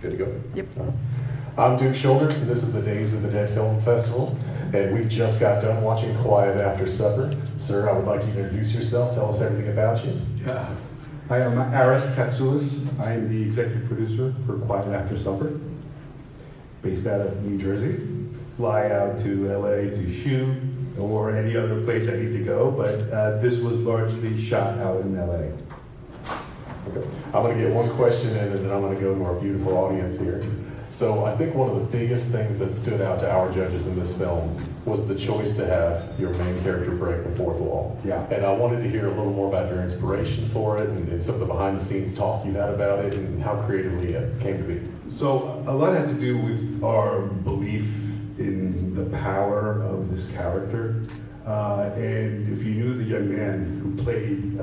Good to go? Yep. I'm Duke Shoulders, and this is the Days of the Dead Film Festival, and we just got done watching Quiet After Supper. Sir, I would like you to introduce yourself, tell us everything about you. Yeah. Hi, I'm Aris Katsoulis. I'm the executive producer for Quiet After Supper, based out of New Jersey. Fly out to LA to shoot, or any other place I need to go, but this was largely shot out in LA. Okay. I'm going to get one question in, and then I'm going to go to our beautiful audience here. So I think one of the biggest things that stood out to our judges in this film was the choice to have your main character break the fourth wall. Yeah. And I wanted to hear a little more about your inspiration for it, and some of the behind-the-scenes talk you had about it, and how creatively it came to be. So a lot had to do with our belief in the power of this character. And if you knew the young man who played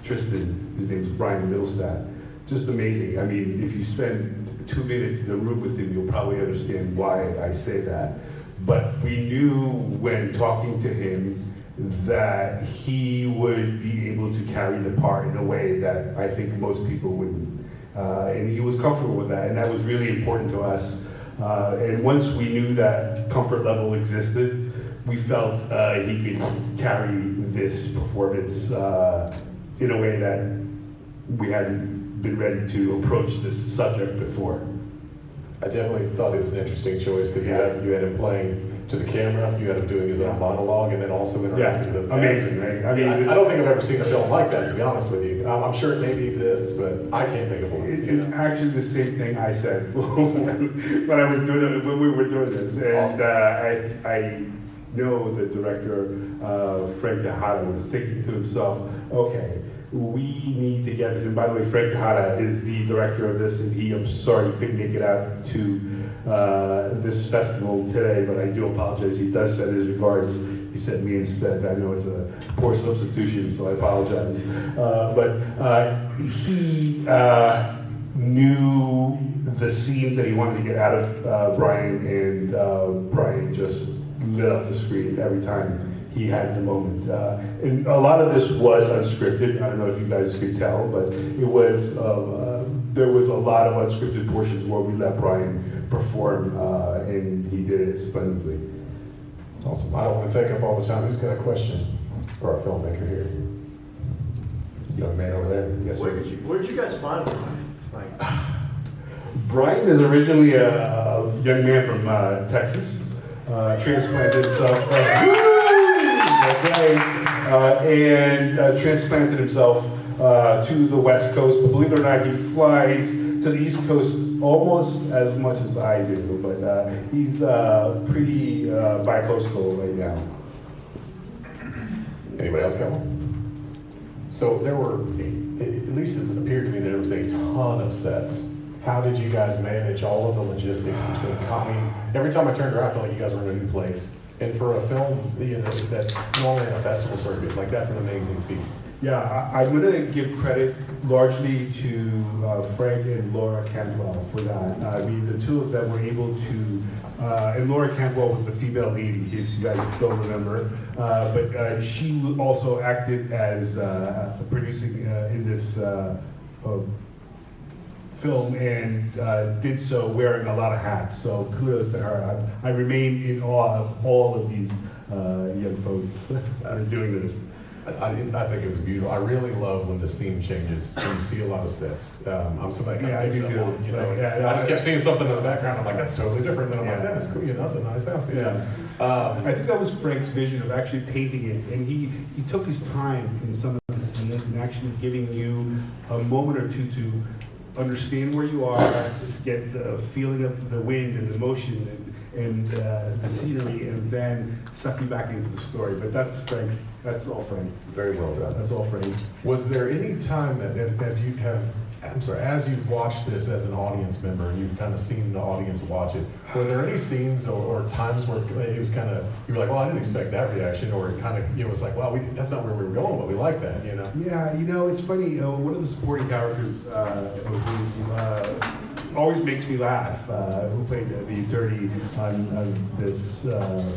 Tristan, his name's Brian Middlestat, just amazing. I mean, if you spend 2 minutes in the room with him, you'll probably understand why I say that. But we knew when talking to him that he would be able to carry the part in a way that I think most people wouldn't. And he was comfortable with that, and that was really important to us. And once we knew that comfort level existed, we felt he could carry this performance in a way that we hadn't been ready to approach this subject before. I definitely thought it was an interesting choice, because you had him playing to the camera, you had him doing his own monologue, and then also interacting with the amazing, right? I mean, I don't think I've ever seen a film like that, to be honest with you. I'm sure it maybe exists, but I can't think of one. It's actually the same thing I said when I was doing it, when we were doing this. And I know the director, Frank Tejada, was thinking to himself, okay, we need to get this. And by the way, Frank Tejada is the director of this, and I'm sorry he couldn't make it out to this festival today, but I do apologize. He does send his regards. He sent me instead. I know it's a poor substitution, so I apologize. But he knew the scenes that he wanted to get out of Brian, and Brian just lit up the screen every time he had the moment. And a lot of this was unscripted. I don't know if you guys could tell, but it was, there was a lot of unscripted portions where we let Brian perform, and he did it splendidly. Awesome. I don't want to take up all the time. Who's got a question for our filmmaker here? Young man over there. Yes, sir. Where'd you guys find Brian? Brian is originally a young man from Texas, transplanted himself. And transplanted himself to the West Coast. But believe it or not, he flies to the East Coast almost as much as I do. But he's pretty bi-coastal right now. Anybody else got one? So there were, at least it appeared to me, there was a ton of sets. How did you guys manage all of the logistics between coming? Every time I turned around, I felt like you guys were in a new place. And for a film, that's normally in a festival circuit, like that's an amazing feat. Yeah, I'm going to give credit largely to Frank and Laura Cantwell for that. I mean, the two of them were able to, and Laura Cantwell was the female lead, in case you guys don't remember, but she also acted as producing in this film, and did so wearing a lot of hats. So kudos to her. I remain in awe of all of these young folks that are doing this. I think it was beautiful. I really love when the scene changes and you see a lot of sets. I'm somebody that I do too. you know. Yeah, I just kept seeing something in the background. I'm like, that's totally different. And then I'm like, that's cool. You know, that's a nice house. Yeah. I think that was Frank's vision of actually painting it, and he took his time in some of the scenes and actually giving you a moment or two to understand where you are, to get the feeling of the wind and the motion and the scenery, and then suck you back into the story. But that's Frank. That's all Frank. Very well done. That's all Frank. Was there any time that you have, as you've watched this as an audience member, and you've kind of seen the audience watch it, were there any scenes or times where it was kind of, you were like, well, I didn't expect that reaction, or it kind of, it was like, wow, that's not where we were going, but we like that, you know? Yeah, you know, it's funny, one of the supporting characters, always makes me laugh. Who played the attorney on this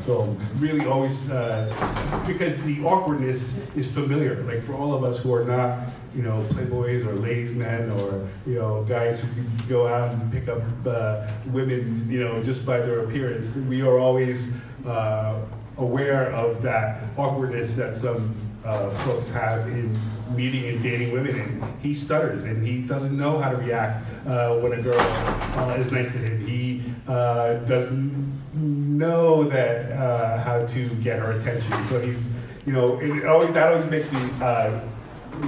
film? Really always, because the awkwardness is familiar. Like for all of us who are not, playboys or ladies men or, guys who can go out and pick up women, just by their appearance, we are always aware of that awkwardness that some folks have in meeting and dating women, and he stutters and he doesn't know how to react when a girl is nice to him. He doesn't know that how to get her attention. So he's, that always makes me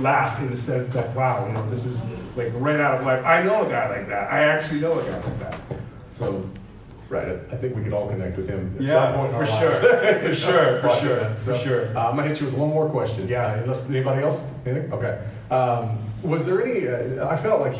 laugh in the sense that, wow, this is like right out of life. I know a guy like that. I actually know a guy like that. So. Right, I think we could all connect with him at Yeah, some point in our for lives. for sure. I'm gonna hit you with one more question. Yeah. Unless anybody else, anything? Okay. Was there any? I felt like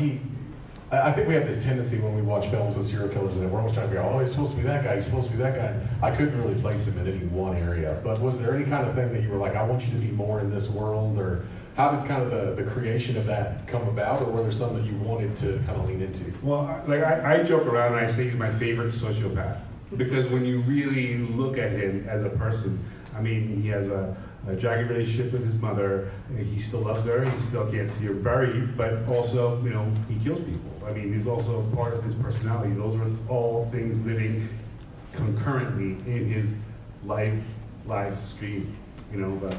I think we have this tendency when we watch films with serial killers, and we're always trying to figure, oh, he's supposed to be that guy. He's supposed to be that guy. I couldn't really place him in any one area. But was there any kind of thing that you were like, I want you to be more in this world, or how did kind of the creation of that come about, or were there some that you wanted to kind of lean into? Well, I joke around and I say he's my favorite sociopath, because when you really look at him as a person, I mean, he has a jagged relationship with his mother. He still loves her. He still can't see her buried, but also, he kills people. I mean, he's also part of his personality. Those are all things living concurrently in his live stream, but.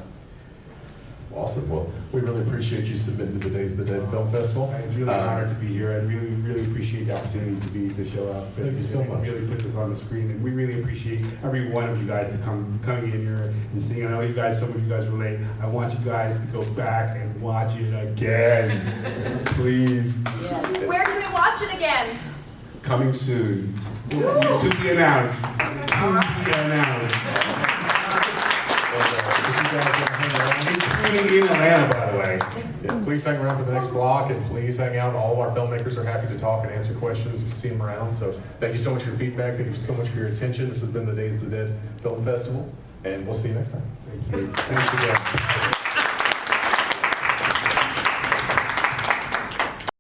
Awesome. Well, we really appreciate you submitting to the Days of the Dead Film Festival. It's really an honor to be here. I really, really appreciate the opportunity to show up. Thank you so much. Really put this on the screen, and we really appreciate every one of you guys to coming in here and seeing. I know some of you guys relate. I want you guys to go back and watch it again, please. Yes. Where can we watch it again? Coming soon. To be announced. To be announced. In Atlanta, by the way. Yeah, please hang around for the next block, and please hang out. All of our filmmakers are happy to talk and answer questions if you see them around. So thank you so much for your feedback. Thank you so much for your attention. This has been the Days of the Dead Film Festival, and we'll see you next time. Thank you. Thanks again.